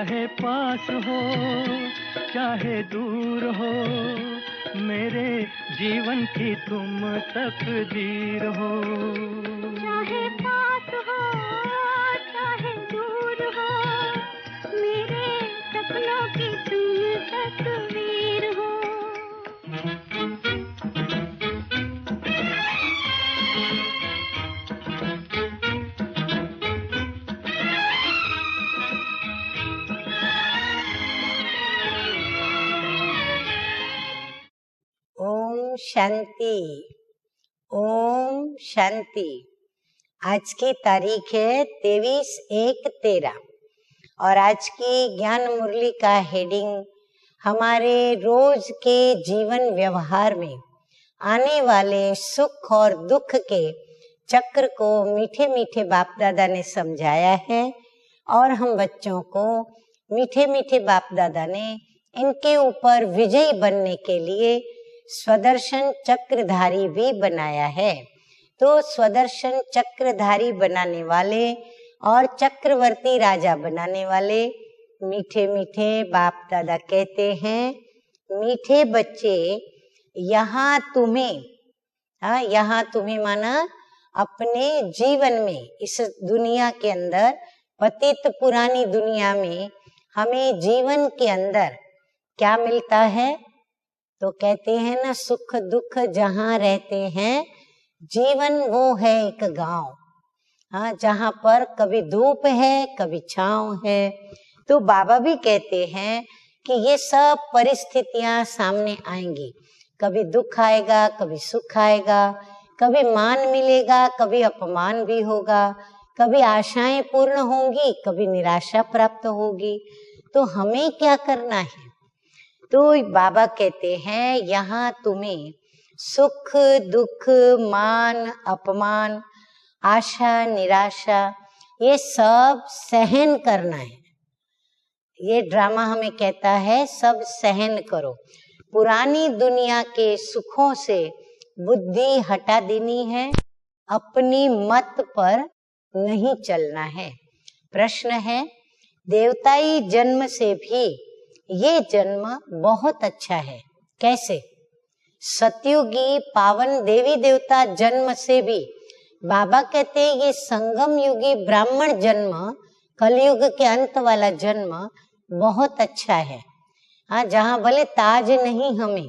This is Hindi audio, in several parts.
चाहे पास हो चाहे दूर हो, मेरे जीवन की तुम तकदीर हो। चाहे पास हो चाहे दूर हो, मेरे सपनों की तुम तस्वीर हो। ओम शांति, ओम शांति। आज की तारीख है 23/1/13 और आज की ज्ञान मुरली का हेडिंग हमारे रोज के जीवन व्यवहार में आने वाले सुख और दुख के चक्र को मीठे मीठे बाप दादा ने समझाया है और हम बच्चों को मीठे मीठे बाप दादा ने इनके ऊपर विजयी बनने के लिए स्वदर्शन चक्रधारी भी बनाया है। तो स्वदर्शन चक्रधारी बनाने वाले और चक्रवर्ती राजा बनाने वाले मीठे मीठे बाप दादा कहते हैं, मीठे बच्चे यहाँ तुम्हें माना अपने जीवन में, इस दुनिया के अंदर, पतित पुरानी दुनिया में हमें जीवन के अंदर क्या मिलता है? तो कहते हैं ना, सुख दुख जहाँ रहते हैं, जीवन वो है एक गांव। हाँ, जहाँ पर कभी धूप है कभी छांव है। तो बाबा भी कहते हैं कि ये सब परिस्थितियां सामने आएंगी, कभी दुख आएगा कभी सुख आएगा, कभी मान मिलेगा कभी अपमान भी होगा, कभी आशाएं पूर्ण होंगी कभी निराशा प्राप्त होगी। तो हमें क्या करना है? तो बाबा कहते हैं, यहाँ तुम्हें सुख दुख मान अपमान आशा निराशा ये सब सहन करना है। ये ड्रामा हमें कहता है सब सहन करो। पुरानी दुनिया के सुखों से बुद्धि हटा देनी है, अपनी मत पर नहीं चलना है। प्रश्न है, देवताई जन्म से भी ये जन्म बहुत अच्छा है। कैसे? सतयुगी पावन देवी देवता जन्म से भी बाबा कहते हैं ये संगम युगी ब्राह्मण जन्म, कलयुग के अंत वाला जन्म बहुत अच्छा है। हाँ, जहाँ भले ताज नहीं हमें,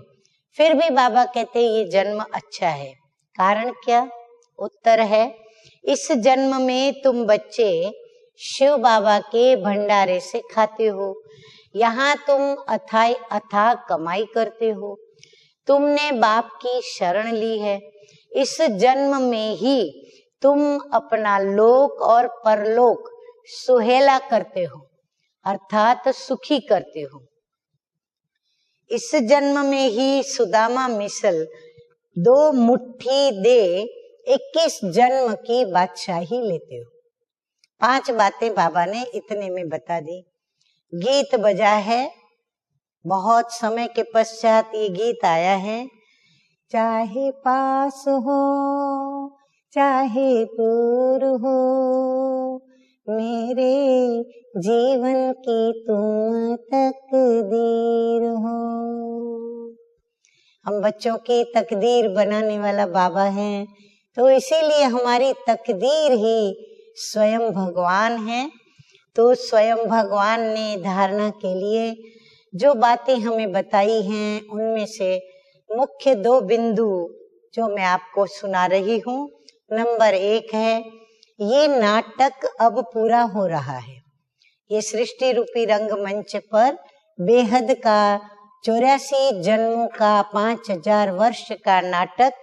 फिर भी बाबा कहते हैं ये जन्म अच्छा है। कारण क्या? उत्तर है, इस जन्म में तुम बच्चे शिव बाबा के भंडारे से खाते हो। यहाँ तुम अथाह कमाई करते हो। तुमने बाप की शरण ली है। इस जन्म में ही तुम अपना लोक और परलोक सुहेला करते हो, अर्थात सुखी करते हो। इस जन्म में ही सुदामा मिसल 2 मुट्ठी दे 21 जन्म की बादशाही लेते हो। 5 बातें बाबा ने इतने में बता दी। गीत बजा है, बहुत समय के पश्चात ये गीत आया है। चाहे पास हो चाहे दूर हो, मेरे जीवन की तुम तकदीर हो। हम बच्चों की तकदीर बनाने वाला बाबा है, तो इसीलिए हमारी तकदीर ही स्वयं भगवान है। तो स्वयं भगवान ने धारणा के लिए जो बातें हमें बताई हैं, उनमें से मुख्य 2 बिंदु जो मैं आपको सुना रही हूँ। नंबर 1 है, ये नाटक अब पूरा हो रहा है। ये सृष्टि रूपी रंगमंच पर बेहद का 84 जन्मों का 5000 वर्ष का नाटक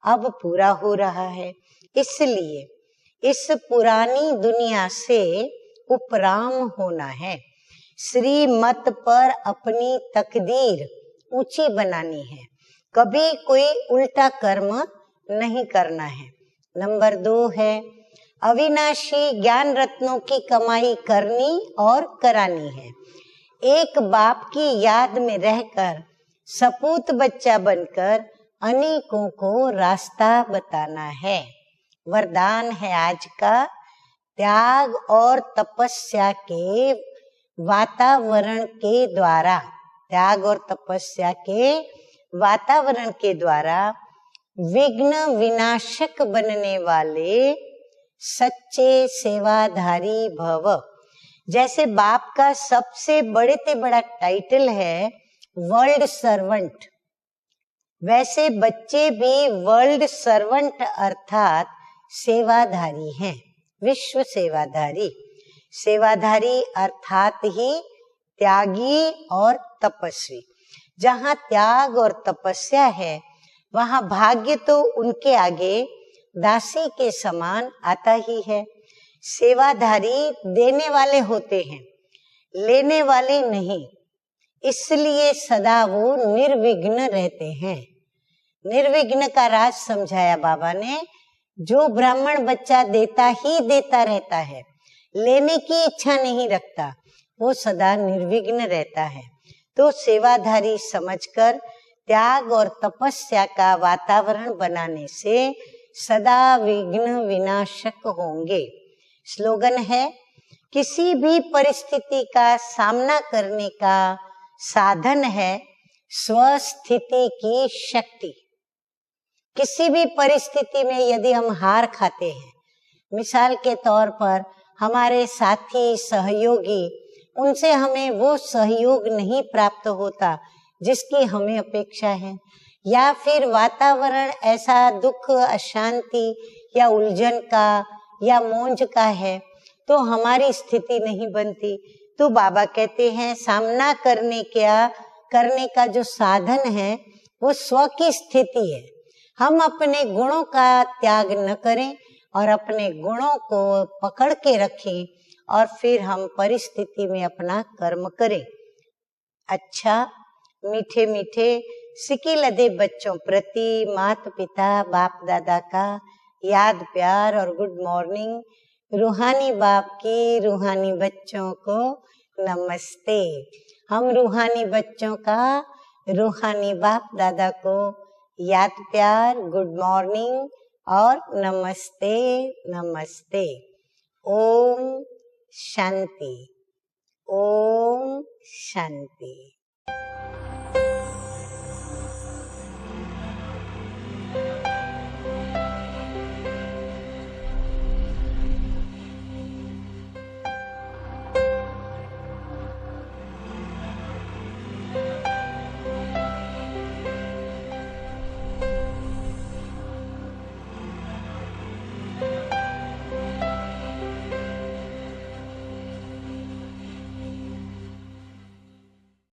अब पूरा हो रहा है। इसलिए इस पुरानी दुनिया से उपराम होना है। श्रीमत पर अपनी तकदीर ऊंची बनानी है। कभी कोई उल्टा कर्म नहीं करना है। नंबर 2 है, अविनाशी ज्ञान रत्नों की कमाई करनी और करानी है। एक बाप की याद में रहकर सपूत बच्चा बनकर अनेकों को रास्ता बताना है। वरदान है आज का, त्याग और तपस्या के वातावरण के द्वारा, त्याग और तपस्या के वातावरण के द्वारा विघ्न विनाशक बनने वाले सच्चे सेवाधारी भव। जैसे बाप का सबसे बड़े से बड़ा टाइटल है वर्ल्ड सर्वेंट, वैसे बच्चे भी वर्ल्ड सर्वेंट अर्थात सेवाधारी हैं, विश्व सेवाधारी। सेवाधारी अर्थात ही त्यागी और तपस्वी। जहाँ त्याग और तपस्या है वहाँ भाग्य तो उनके आगे दासी के समान आता ही है। सेवाधारी देने वाले होते हैं, लेने वाले नहीं, इसलिए सदा वो निर्विघ्न रहते हैं। निर्विघ्न का राज समझाया बाबा ने। जो ब्राह्मण बच्चा देता ही देता रहता है, लेने की इच्छा नहीं रखता, वो सदा निर्विघ्न रहता है। तो सेवाधारी समझकर त्याग और तपस्या का वातावरण बनाने से सदा विघ्न विनाशक होंगे। स्लोगन है, किसी भी परिस्थिति का सामना करने का साधन है स्वस्थिति की शक्ति। किसी भी परिस्थिति में यदि हम हार खाते हैं, मिसाल के तौर पर हमारे साथी सहयोगी, उनसे हमें वो सहयोग नहीं प्राप्त होता जिसकी हमें अपेक्षा है, या फिर वातावरण ऐसा दुख, अशांति या उलझन का या मौज का है, तो हमारी स्थिति नहीं बनती। तो बाबा कहते हैं सामना करने का जो साधन है वो स्व की स्थिति है। हम अपने गुणों का त्याग न करें और अपने गुणों को पकड़ के रखें और फिर हम परिस्थिति में अपना कर्म करें। अच्छा, मीठे मीठे सिकी लदे बच्चों प्रति माता पिता बाप दादा का याद प्यार और गुड मॉर्निंग। रूहानी बाप की रूहानी बच्चों को नमस्ते। हम रूहानी बच्चों का रूहानी बाप दादा को याद प्यार, गुड मॉर्निंग और नमस्ते नमस्ते। ओम शांति, ओम शांति।